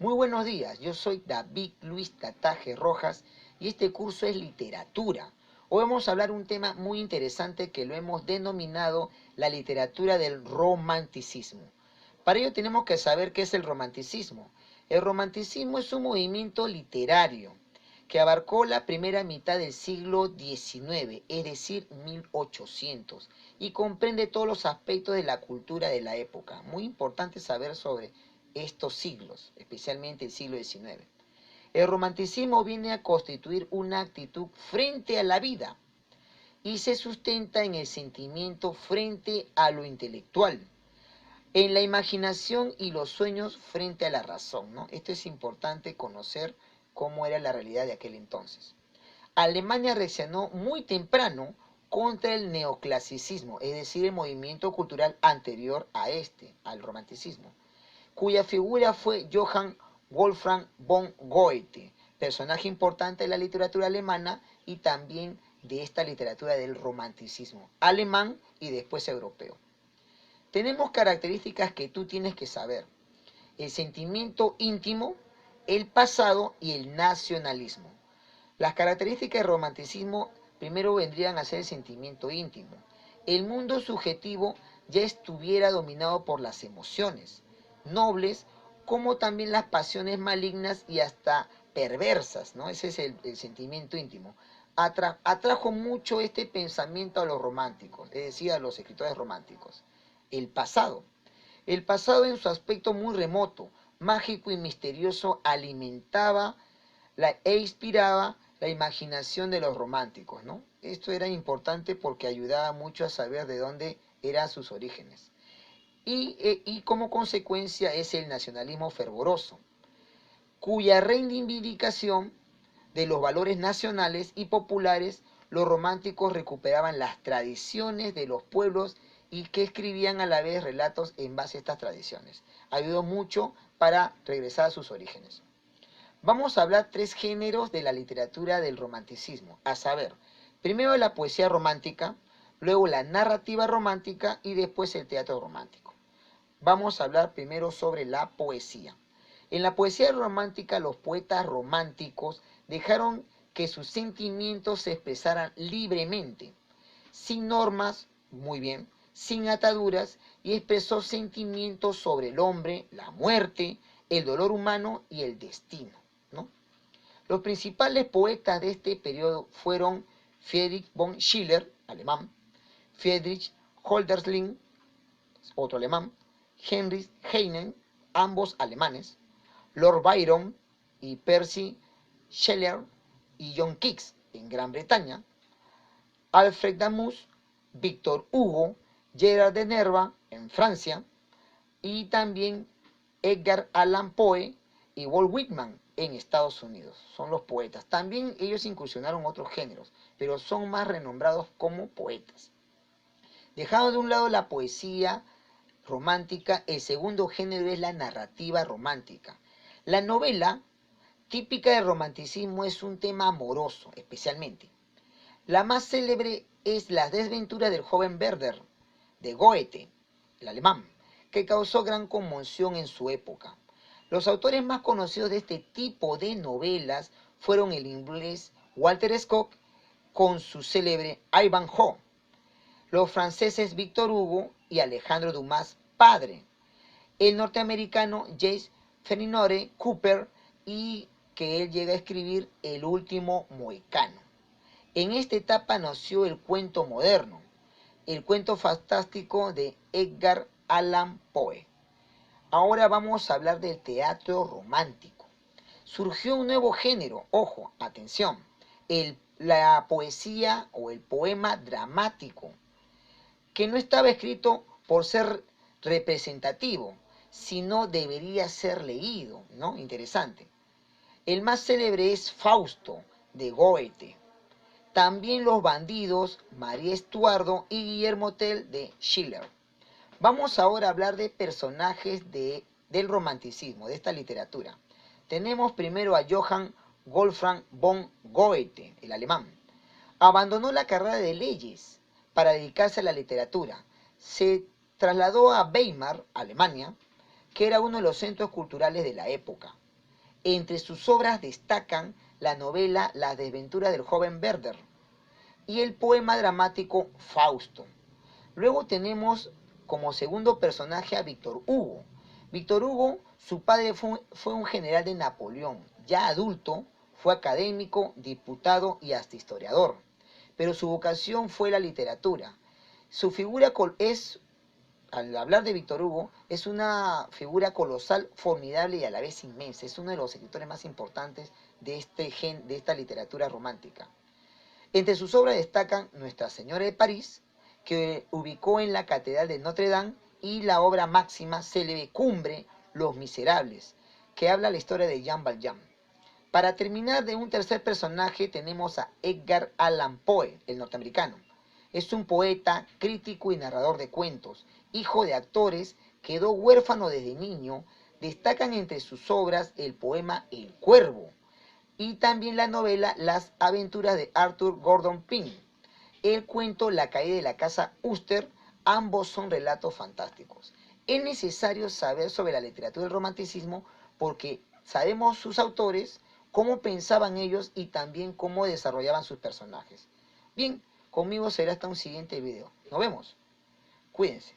Muy buenos días, yo soy David Luis Tataje Rojas y este curso es literatura. Hoy vamos a hablar de un tema muy interesante que lo hemos denominado la literatura del romanticismo. Para ello tenemos que saber qué es el romanticismo. El romanticismo es un movimiento literario que abarcó la primera mitad del siglo XIX, es decir, 1800, y comprende todos los aspectos de la cultura de la época. Muy importante saber sobre estos siglos, especialmente el siglo XIX. El romanticismo viene a constituir una actitud frente a la vida y se sustenta en el sentimiento frente a lo intelectual, en la imaginación y los sueños frente a la razón, ¿no? Esto es importante conocer cómo era la realidad de aquel entonces. Alemania reaccionó muy temprano contra el neoclasicismo, es decir, el movimiento cultural anterior a este, al romanticismo, cuya figura fue Johann Wolfgang von Goethe, personaje importante de la literatura alemana y también de esta literatura del romanticismo, alemán y después europeo. Tenemos características que tú tienes que saber: el sentimiento íntimo, el pasado y el nacionalismo. Las características del romanticismo primero vendrían a ser el sentimiento íntimo. El mundo subjetivo ya estuviera dominado por las emociones nobles, como también las pasiones malignas y hasta perversas, ¿no? Ese es el sentimiento íntimo. Atrajo mucho este pensamiento a los románticos, es decir, a los escritores románticos. El pasado. El pasado en su aspecto muy remoto, mágico y misterioso alimentaba e inspiraba la imaginación de los románticos, ¿no? Esto era importante porque ayudaba mucho a saber de dónde eran sus orígenes. Y como consecuencia es el nacionalismo fervoroso, cuya reivindicación de los valores nacionales y populares, los románticos recuperaban las tradiciones de los pueblos y que escribían a la vez relatos en base a estas tradiciones. Ayudó mucho para regresar a sus orígenes. Vamos a hablar tres géneros de la literatura del romanticismo, a saber, primero la poesía romántica, luego la narrativa romántica y después el teatro romántico. Vamos a hablar primero sobre la poesía. En la poesía romántica, los poetas románticos dejaron que sus sentimientos se expresaran libremente, sin normas, muy bien, sin ataduras, y expresó sentimientos sobre el hombre, la muerte, el dolor humano y el destino, ¿no? Los principales poetas de este periodo fueron Friedrich von Schiller, alemán; Friedrich Hölderlin, otro alemán; Heinrich Heine, ambos alemanes; Lord Byron y Percy Shelley y John Keats en Gran Bretaña; Alfred Camus, Victor Hugo, Gerard de Nerva en Francia, y también Edgar Allan Poe y Walt Whitman en Estados Unidos. Son los poetas. También ellos incursionaron otros géneros, pero son más renombrados como poetas. Dejando de un lado la poesía romántica, el segundo género es la narrativa romántica. La novela, típica del romanticismo, es un tema amoroso, especialmente. La más célebre es Las desventuras del joven Werther, de Goethe, el alemán, que causó gran conmoción en su época. Los autores más conocidos de este tipo de novelas fueron el inglés Walter Scott con su célebre Ivanhoe, los franceses Victor Hugo y Alejandro Dumas padre, el norteamericano James Fenimore Cooper, y que él llega a escribir El último mohicano. En esta etapa nació el cuento moderno, el cuento fantástico de Edgar Allan Poe. Ahora vamos a hablar del teatro romántico. Surgió un nuevo género, ojo, atención, la poesía o el poema dramático, que no estaba escrito por ser representativo, sino debería ser leído, ¿no? Interesante. El más célebre es Fausto, de Goethe. También Los bandidos, María Estuardo y Guillermo Tell, de Schiller. Vamos ahora a hablar de personajes del romanticismo, de esta literatura. Tenemos primero a Johann Wolfgang von Goethe, el alemán. Abandonó la carrera de leyes para dedicarse a la literatura. Se trasladó a Weimar, Alemania, que era uno de los centros culturales de la época. Entre sus obras destacan la novela Las desventuras del joven Werther y el poema dramático Fausto. Luego tenemos como segundo personaje a Víctor Hugo. Víctor Hugo, su padre fue un general de Napoleón. Ya adulto, fue académico, diputado y hasta historiador. Pero su vocación fue la literatura. Su figura es, al hablar de Víctor Hugo, es una figura colosal, formidable y a la vez inmensa. Es uno de los escritores más importantes de esta literatura romántica. Entre sus obras destacan Nuestra Señora de París, que ubicó en la Catedral de Notre Dame, y la obra máxima, célebre Cumbre, Los Miserables, que habla la historia de Jean Valjean. Para terminar, de un tercer personaje tenemos a Edgar Allan Poe, el norteamericano. Es un poeta, crítico y narrador de cuentos. Hijo de actores, quedó huérfano desde niño. Destacan entre sus obras el poema El Cuervo y también la novela Las aventuras de Arthur Gordon Pym. El cuento La caída de la casa Uster. Ambos son relatos fantásticos. Es necesario saber sobre la literatura del romanticismo porque sabemos sus autores, cómo pensaban ellos y también cómo desarrollaban sus personajes. Bien, conmigo será hasta un siguiente video. Nos vemos. Cuídense.